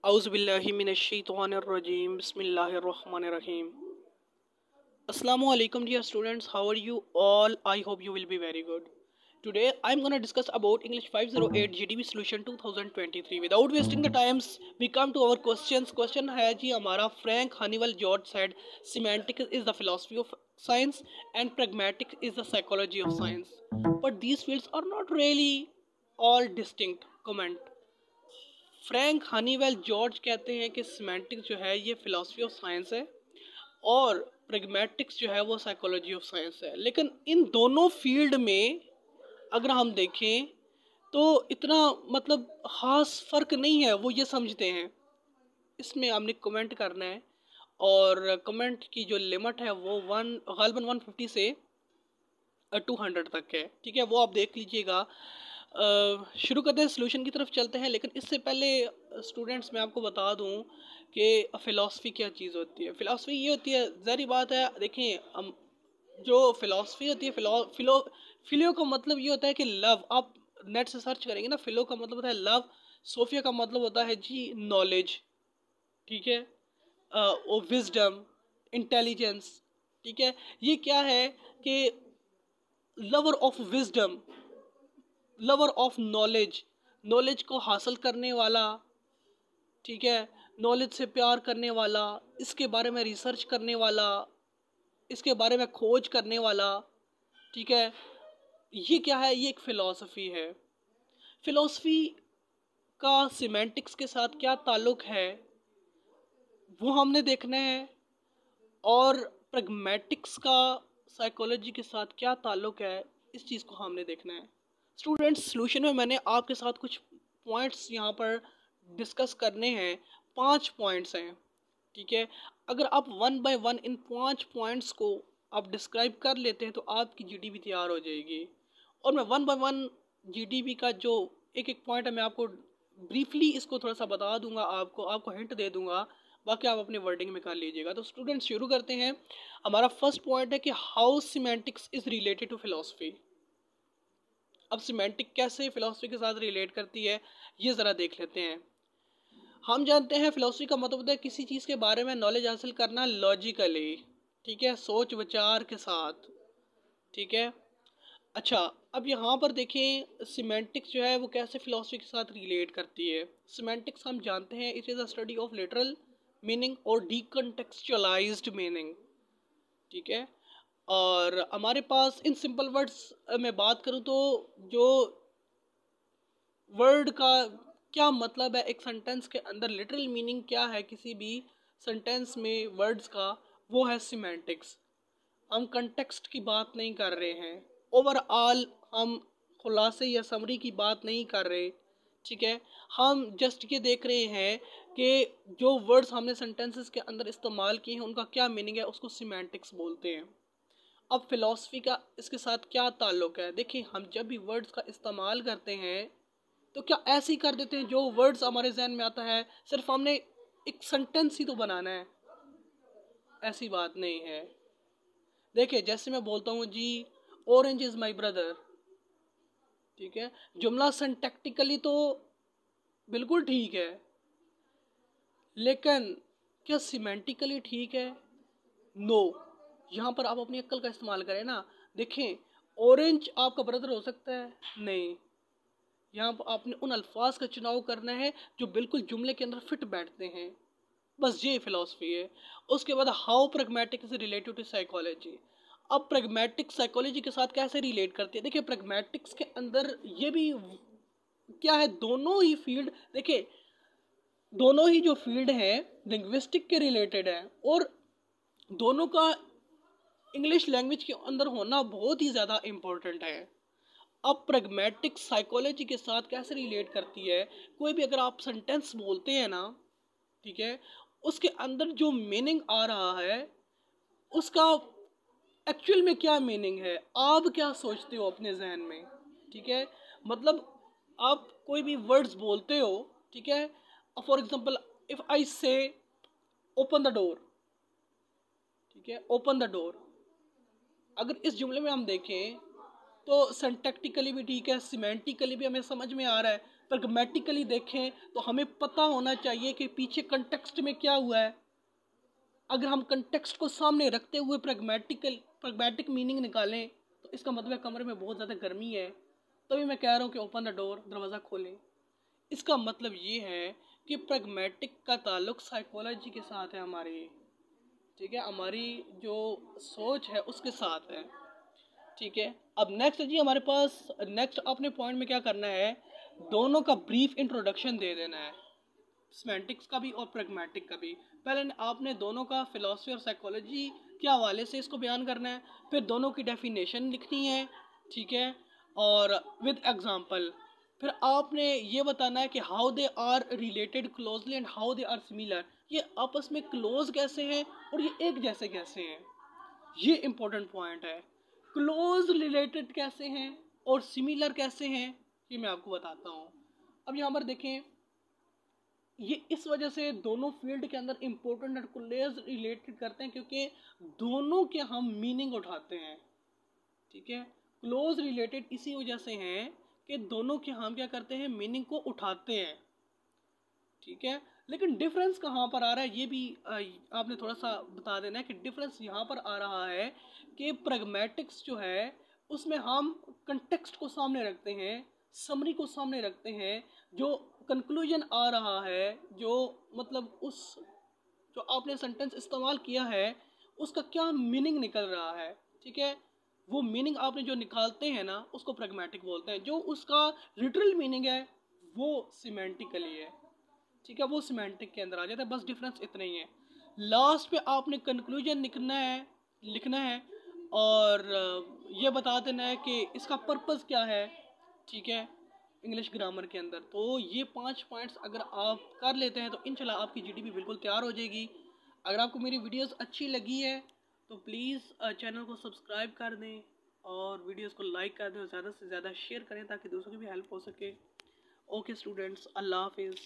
औज़ुबिल्लाहिमिनश्शैतानिर्रजीम बिस्मिल्लाहिर्रहमानिर्रहीम। Assalamu alaikum dear students, how are you all? I hope you will be very good. Today I'm gonna discuss about English 508 GDP solution 2023. Without wasting the times, we come to our questions. Question है जी हमारा, Frank Honeywell George said semantics is the philosophy of science and pragmatics is the psychology of science. But these fields are not really all distinct. Comment. Frank Honeywell George कहते हैं कि semantics जो है ये philosophy of science है और pragmatics जो है वो साइकोलॉजी ऑफ साइंस है। लेकिन इन दोनों फील्ड में अगर हम देखें तो इतना मतलब खास फ़र्क नहीं है, वो ये समझते हैं। इसमें हमने कमेंट करना है और कमेंट की जो लिमिट है वो गालबन 150 से 200 तक है। ठीक है, वो आप देख लीजिएगा। शुरू करते हैं, सोल्यूशन की तरफ चलते हैं। लेकिन इससे पहले स्टूडेंट्स मैं आपको बता दूं कि फ़िलासफ़ी क्या चीज़ होती है। फ़िलासफ़ी ये होती है, ज़ाहिर बात है, देखें हम जो फ़िलासफ़ी होती है, फ़िलो का मतलब ये होता है कि लव। आप नेट से सर्च करेंगे ना, फ़िलो का मतलब होता है लव, सोफिया का मतलब होता है जी नॉलेज। ठीक है, और विजडम, इंटेलिजेंस। ठीक है, ये क्या है कि lover of wisdom, lover of knowledge, knowledge को हासिल करने वाला। ठीक है, नॉलेज से प्यार करने वाला, इसके बारे में रिसर्च करने वाला, इसके बारे में खोज करने वाला। ठीक है, ये क्या है, ये एक फ़िलॉसफ़ी है। फ़िलॉसफ़ी का सिमेंटिक्स के साथ क्या ताल्लुक़ है वो हमने देखना है, और प्रैग्मैटिक्स का साइकोलॉजी के साथ क्या ताल्लुक़ है इस चीज़ को हमने देखना है। स्टूडेंट्स, सॉल्यूशन में मैंने आपके साथ कुछ पॉइंट्स यहाँ पर डिस्कस करने हैं। 5 पॉइंट्स हैं। ठीक है, अगर आप one by one in 5 points को आप डिस्क्राइब कर लेते हैं तो आपकी जीडीपी तैयार हो जाएगी। और मैं वन बाय वन जीडीपी का जो एक एक पॉइंट है मैं आपको ब्रीफली इसको थोड़ा सा बता दूंगा, आपको हिंट दे दूंगा, बाकी आप अपने वर्डिंग में कर लीजिएगा। तो स्टूडेंट्स शुरू करते हैं। हमारा फर्स्ट पॉइंट है कि how semantics is related to philosophy. अब सिमेंटिक कैसे फिलोसफी के साथ रिलेट करती है ये ज़रा देख लेते हैं। हम जानते हैं फिलोसफी का मतलब होता है किसी चीज़ के बारे में नॉलेज हासिल करना लॉजिकली। ठीक है, सोच विचार के साथ। ठीक है, अच्छा, अब यहाँ पर देखें सिमेंटिक्स जो है वो कैसे फिलोसफी के साथ रिलेट करती है। सिमेंटिक्स हम जानते हैं it is a study of literal meaning और डीकंटेक्चुअलाइज्ड मीनिंग। ठीक है, और हमारे पास इन सिंपल वर्ड्स में बात करूँ तो जो वर्ड का क्या मतलब है एक सेंटेंस के अंदर, लिटरल मीनिंग क्या है किसी भी सेंटेंस में वर्ड्स का, वो है सिमेंटिक्स। हम कंटेक्स्ट की बात नहीं कर रहे हैं, ओवरऑल हम खुलासे या समरी की बात नहीं कर रहे। ठीक है, हम जस्ट ये देख रहे हैं कि जो वर्ड्स हमने सेंटेंसेस के अंदर इस्तेमाल किए हैं उनका क्या मीनिंग है, उसको सिमेंटिक्स बोलते हैं। अब फिलॉसफी का इसके साथ क्या ताल्लुक़ है। देखिए, हम जब भी वर्ड्स का इस्तेमाल करते हैं तो क्या ऐसे ही कर देते हैं जो वर्ड्स हमारे जहन में आता है, सिर्फ हमने एक सेंटेंस ही तो बनाना है, ऐसी बात नहीं है। देखिए, जैसे मैं बोलता हूँ जी ऑरेंज इज़ माई ब्रदर। ठीक है, जुमला सिंटैक्टिकली तो बिल्कुल ठीक है, लेकिन क्या सिमेंटिकली ठीक है? नो। यहाँ पर आप अपनी अक्ल का इस्तेमाल करें ना। देखें, ऑरेंज आपका ब्रदर हो सकता है? नहीं। यहाँ पर आपने उन अल्फाज का चुनाव करना है जो बिल्कुल जुमले के अंदर फिट बैठते हैं। बस ये फिलॉसफी है। उसके बाद how pragmatic is related to psychology. अब प्रैग्मैटिक साइकोलॉजी के साथ कैसे रिलेट करती है। देखिए, प्रैग्मैटिक्स के अंदर ये भी क्या है, दोनों ही फील्ड, देखिए दोनों ही जो फील्ड है लिंग्विस्टिक के रिलेटेड है, और दोनों का इंग्लिश लैंग्वेज के अंदर होना बहुत ही ज़्यादा इम्पोर्टेंट है। अब प्रैग्मैटिक साइकोलॉजी के साथ कैसे रिलेट करती है, कोई भी अगर आप सेंटेंस बोलते हैं ना, ठीक है, उसके अंदर जो मीनिंग आ रहा है उसका एक्चुअल में क्या मीनिंग है, आप क्या सोचते हो अपने जहन में। ठीक है, मतलब आप कोई भी वर्ड्स बोलते हो, ठीक है, फॉर एग्जांपल इफ आई से ओपन द डोर। ठीक है, ओपन द डोर, अगर इस जुमले में हम देखें तो सिंटैक्टिकली भी ठीक है, सिमेंटिकली भी हमें समझ में आ रहा है। प्रैग्मेटिकली देखें तो हमें पता होना चाहिए कि पीछे कंटेक्स्ट में क्या हुआ है। अगर हम कंटेक्स्ट को सामने रखते हुए प्रैग्मेटिक मीनिंग निकालें तो इसका मतलब है कमरे में बहुत ज़्यादा गर्मी है, तभी मैं कह रहा हूँ कि ओपन द डोर, दरवाज़ा खोलें। इसका मतलब ये है कि प्रैग्मेटिक का ताल्लुक साइकोलॉजी के साथ है हमारी, ठीक है, हमारी जो सोच है उसके साथ है, ठीक है। अब नेक्स्ट जी हमारे पास नेक्स्ट अपने पॉइंट में क्या करना है, दोनों का ब्रीफ इंट्रोडक्शन दे देना है, सिमेंटिक्स का भी और प्रैग्मेटिक का भी। पहले आपने दोनों का फिलॉसफी और साइकोलॉजी के हवाले से इसको बयान करना है, फिर दोनों की डेफिनेशन लिखनी है, ठीक है, और विद एग्जांपल। फिर आपने ये बताना है कि how they are related closely and how they are similar, ये आपस में क्लोज कैसे हैं और ये एक जैसे कैसे हैं, ये इंपॉर्टेंट पॉइंट है। क्लोज रिलेटेड कैसे हैं और सिमिलर कैसे हैं ये मैं आपको बताता हूँ। अब यहाँ पर देखें, ये इस वजह से दोनों फील्ड के अंदर इम्पोर्टेंट और क्लोज रिलेटेड करते हैं क्योंकि दोनों के हम मीनिंग उठाते हैं, ठीक है। क्लोज रिलेटेड इसी वजह से हैं कि दोनों के हम क्या करते हैं, मीनिंग को उठाते हैं, ठीक है। लेकिन डिफरेंस कहाँ पर आ रहा है ये भी आपने थोड़ा सा बता देना है कि डिफरेंस यहाँ पर आ रहा है कि प्रैग्मेटिक्स जो है उसमें हम कंटेक्स्ट को सामने रखते हैं, समरी को सामने रखते हैं, जो कंक्लूजन आ रहा है, जो मतलब उस जो आपने सेंटेंस इस्तेमाल किया है उसका क्या मीनिंग निकल रहा है, ठीक है। वो मीनिंग आपने जो निकालते हैं ना उसको प्रैग्मेटिक बोलते हैं, जो उसका लिटरल मीनिंग है वो सिमेंटिकली है, ठीक है, वो सिमेंटिक के अंदर आ जाता है। बस डिफरेंस इतना ही है। लास्ट पे आपने कंक्लूजन लिखना है और ये बता देना है कि इसका पर्पस क्या है, ठीक है, इंग्लिश ग्रामर के अंदर। तो ये 5 पॉइंट्स अगर आप कर लेते हैं तो इंशाल्लाह आपकी जीडीपी बिल्कुल तैयार हो जाएगी। अगर आपको मेरी वीडियोस अच्छी लगी है तो प्लीज़ चैनल को सब्सक्राइब कर दें और वीडियोस को लाइक कर दें और ज़्यादा से ज़्यादा शेयर करें ताकि दूसरों की भी हेल्प हो सके। ओके स्टूडेंट्स, अल्लाह हाफिज़।